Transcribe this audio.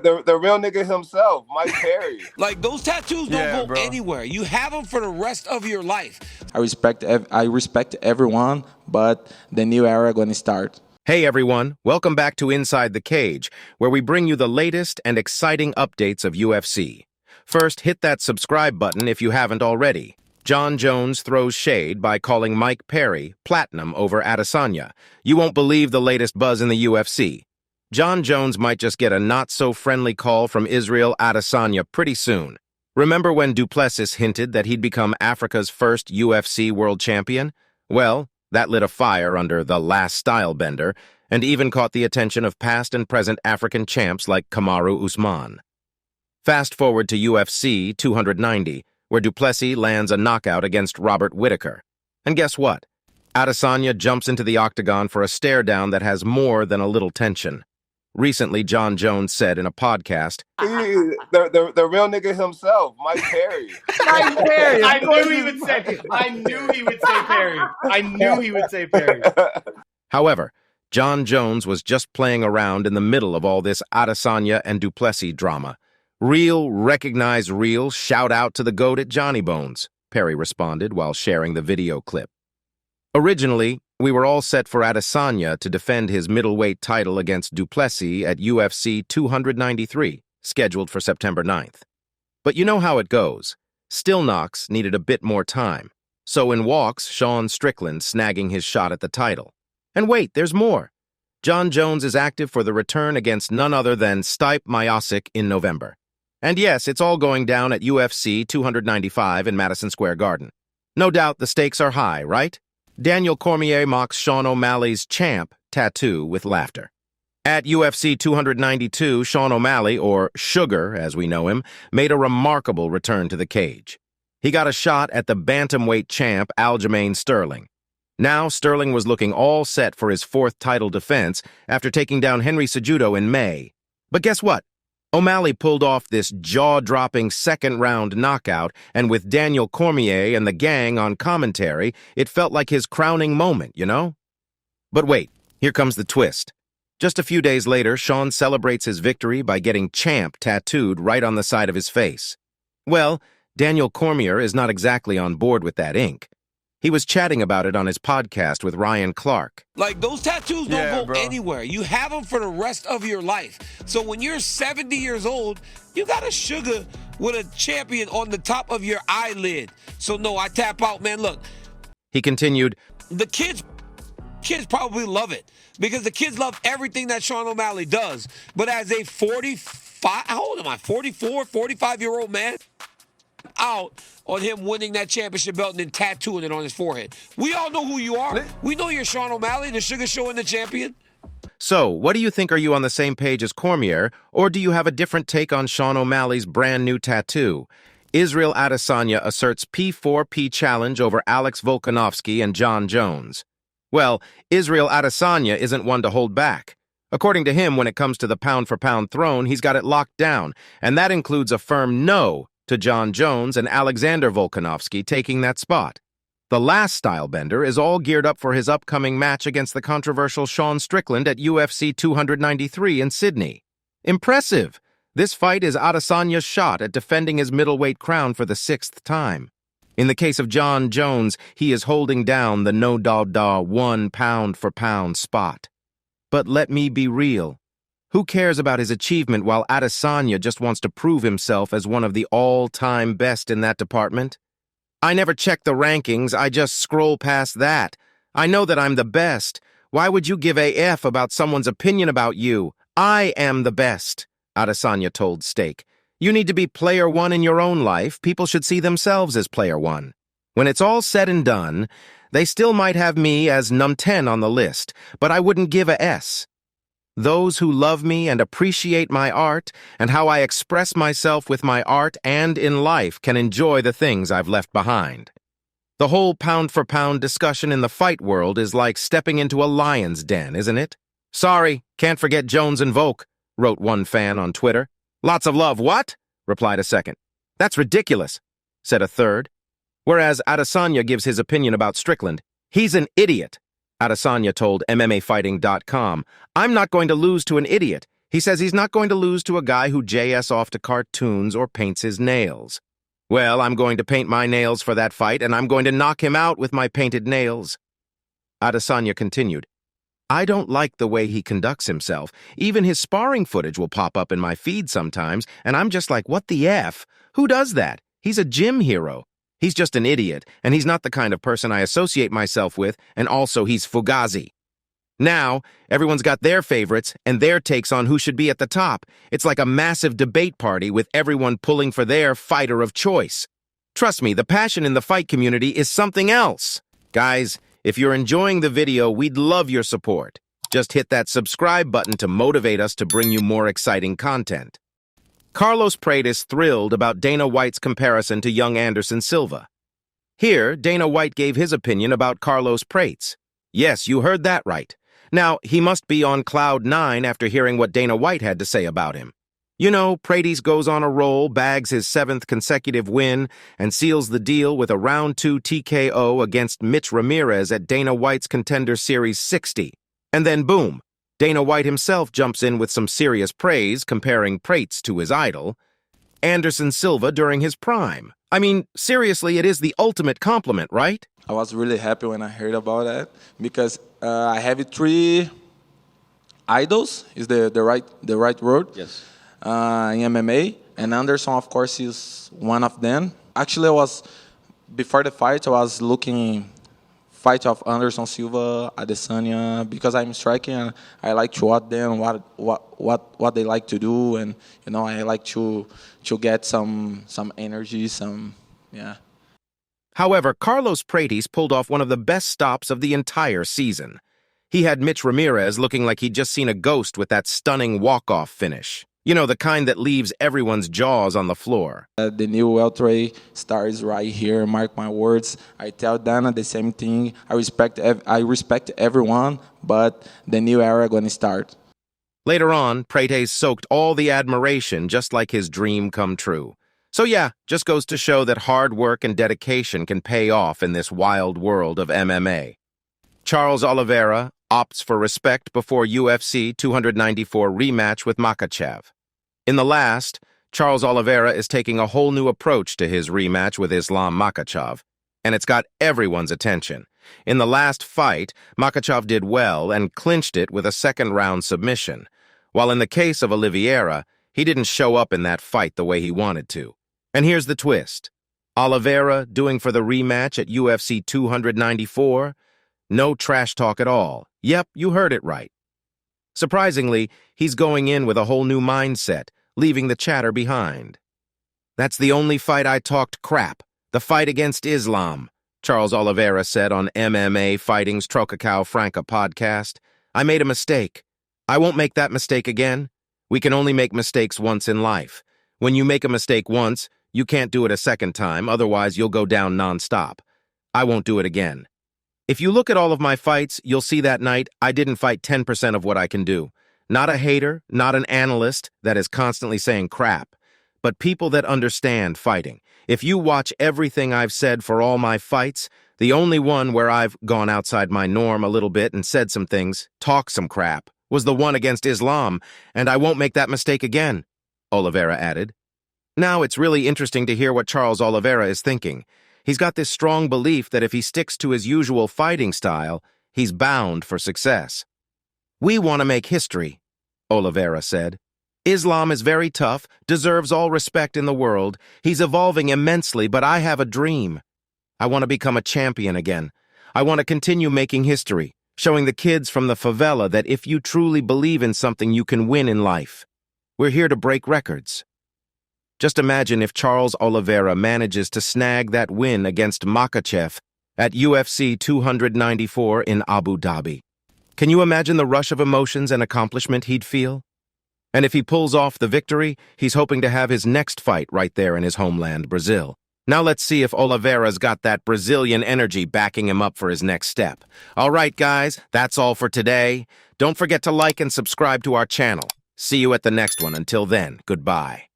The real nigga himself, Mike Perry. Like, those tattoos don't go anywhere. You have them for the rest of your life. I respect everyone, but the new era gonna start. Hey everyone, welcome back to Inside the Cage, where we bring you the latest and exciting updates of UFC. First, hit that subscribe button if you haven't already. Jon Jones throws shade by calling Mike Perry platinum over Adesanya. You won't believe the latest buzz in the UFC. Jon Jones might just get a not-so-friendly call from Israel Adesanya pretty soon. Remember when Duplessis hinted that he'd become Africa's first UFC world champion? Well, that lit a fire under the last stylebender and even caught the attention of past and present African champs like Kamaru Usman. Fast forward to UFC 290, where Duplessis lands a knockout against Robert Whittaker. And guess what? Adesanya jumps into the octagon for a stare-down that has more than a little tension. Recently, Jon Jones said in a podcast, The real nigga himself, Mike Perry. Mike Perry. I knew he would say Perry. I knew he would say Perry. However, Jon Jones was just playing around in the middle of all this Adesanya and Duplessis drama. Real, recognize real, shout out to the GOAT at Johnny Bones, Perry responded while sharing the video clip. Originally, we were all set for Adesanya to defend his middleweight title against Duplessis at UFC 293, scheduled for September 9th. But you know how it goes. Still Knox needed a bit more time. So in walks Sean Strickland, snagging his shot at the title. And wait, there's more. Jon Jones is active for the return against none other than Stipe Miocic in November. And yes, it's all going down at UFC 295 in Madison Square Garden. No doubt the stakes are high, right? Daniel Cormier mocks Sean O'Malley's champ tattoo with laughter. At UFC 292, Sean O'Malley, or Sugar as we know him, made a remarkable return to the cage. He got a shot at the bantamweight champ Aljamain Sterling. Now Sterling was looking all set for his fourth title defense after taking down Henry Cejudo in May. But guess what? O'Malley pulled off this jaw-dropping second-round knockout, and with Daniel Cormier and the gang on commentary, it felt like his crowning moment, you know? But wait, here comes the twist. Just a few days later, Sean celebrates his victory by getting champ tattooed right on the side of his face. Well, Daniel Cormier is not exactly on board with that ink. He was chatting about it on his podcast with Ryan Clark. Like, those tattoos don't go anywhere. You have them for the rest of your life. So when you're 70 years old, you got a sugar with a champion on the top of your eyelid. So no, I tap out, man. Look. He continued, the kids probably love it because the kids love everything that Sean O'Malley does. But as a 45, how old am I? 44, 45-year-old man? Out on him winning that championship belt and then tattooing it on his forehead. We all know who you are. We know you're Sean O'Malley, the Sugar Show and the champion. So, what do you think? Are you on the same page as Cormier, or do you have a different take on Sean O'Malley's brand new tattoo? Israel Adesanya asserts P4P challenge over Alex Volkanovski and Jon Jones. Well, Israel Adesanya isn't one to hold back. According to him, when it comes to the pound-for-pound throne, he's got it locked down, and that includes a firm no to Jon Jones and Alexander Volkanovski taking that spot. The last stylebender is all geared up for his upcoming match against the controversial Sean Strickland at UFC 293 in Sydney. Impressive! This fight is Adesanya's shot at defending his middleweight crown for the 6th time. In the case of Jon Jones, he is holding down the no-da-da 1 pound-for-pound spot. But let me be real. Who cares about his achievement while Adesanya just wants to prove himself as one of the all-time best in that department? I never check the rankings, I just scroll past that. I know that I'm the best. Why would you give a F about someone's opinion about you? I am the best, Adesanya told Stake. You need to be player one in your own life. People should see themselves as player one. When it's all said and done, they still might have me as num 10 on the list, but I wouldn't give a S. Those who love me and appreciate my art and how I express myself with my art and in life can enjoy the things I've left behind. The whole pound-for-pound discussion in the fight world is like stepping into a lion's den, isn't it? Sorry, can't forget Jones and Volk, wrote one fan on Twitter. Lots of love, what? Replied a second. That's ridiculous, said a third. Whereas Adesanya gives his opinion about Strickland. He's an idiot. Adesanya told MMAfighting.com, I'm not going to lose to an idiot. He says he's not going to lose to a guy who JS off to cartoons or paints his nails. Well, I'm going to paint my nails for that fight, and I'm going to knock him out with my painted nails. Adesanya continued, I don't like the way he conducts himself. Even his sparring footage will pop up in my feed sometimes, and I'm just like, what the F? Who does that? He's a gym hero. He's just an idiot, and he's not the kind of person I associate myself with, and also he's Fugazi. Now, everyone's got their favorites and their takes on who should be at the top. It's like a massive debate party with everyone pulling for their fighter of choice. Trust me, the passion in the fight community is something else. Guys, if you're enjoying the video, we'd love your support. Just hit that subscribe button to motivate us to bring you more exciting content. Carlos Prates is thrilled about Dana White's comparison to young Anderson Silva. Here, Dana White gave his opinion about Carlos Prates. Yes, you heard that right. Now, he must be on cloud 9 after hearing what Dana White had to say about him. You know, Prates goes on a roll, bags his 7th consecutive win, and seals the deal with a round 2 TKO against Mitch Ramirez at Dana White's Contender Series 60. And then boom, Dana White himself jumps in with some serious praise, comparing Prates to his idol, Anderson Silva during his prime. I mean, seriously, it is the ultimate compliment, right? I was really happy when I heard about that because I have 3 idols, is the right word? Yes. In MMA, and Anderson, of course, is one of them. Actually, before the fight, I was looking fight of Anderson Silva, Adesanya, because I'm striking. I like to watch them, what they like to do, and I like to get some energy, yeah. However, Carlos Prates pulled off one of the best stops of the entire season. He had Mitch Ramirez looking like he'd just seen a ghost with that stunning walk-off finish. You know, the kind that leaves everyone's jaws on the floor. The new welterweight star is right here, mark my words. I tell Dana the same thing. I respect everyone, but the new era going to start. Later on, Prates soaked all the admiration just like his dream come true. So yeah, just goes to show that hard work and dedication can pay off in this wild world of MMA. Charles Oliveira opts for respect before UFC 294 rematch with Makhachev. In the last, Charles Oliveira is taking a whole new approach to his rematch with Islam Makhachev, and it's got everyone's attention. In the last fight, Makhachev did well and clinched it with a second-round submission, while in the case of Oliveira, he didn't show up in that fight the way he wanted to. And here's the twist. Oliveira doing for the rematch at UFC 294? No trash talk at all. Yep, you heard it right. Surprisingly, he's going in with a whole new mindset, leaving the chatter behind. That's the only fight I talked crap, the fight against Islam, Charles Oliveira said on MMA Fighting's Trocacao Franca podcast. I made a mistake. I won't make that mistake again. We can only make mistakes once in life. When you make a mistake once, you can't do it a second time, otherwise you'll go down nonstop. I won't do it again. If you look at all of my fights, you'll see that night I didn't fight 10% of what I can do. Not a hater, not an analyst that is constantly saying crap, but people that understand fighting. If you watch everything I've said for all my fights, the only one where I've gone outside my norm a little bit and said some things, talked some crap, was the one against Islam, and I won't make that mistake again, Oliveira added. Now it's really interesting to hear what Charles Oliveira is thinking. He's got this strong belief that if he sticks to his usual fighting style, he's bound for success. We want to make history, Oliveira said. Islam is very tough, deserves all respect in the world. He's evolving immensely, but I have a dream. I want to become a champion again. I want to continue making history, showing the kids from the favela that if you truly believe in something, you can win in life. We're here to break records. Just imagine if Charles Oliveira manages to snag that win against Makhachev at UFC 294 in Abu Dhabi. Can you imagine the rush of emotions and accomplishment he'd feel? And if he pulls off the victory, he's hoping to have his next fight right there in his homeland, Brazil. Now let's see if Oliveira's got that Brazilian energy backing him up for his next step. All right, guys, that's all for today. Don't forget to like and subscribe to our channel. See you at the next one. Until then, goodbye.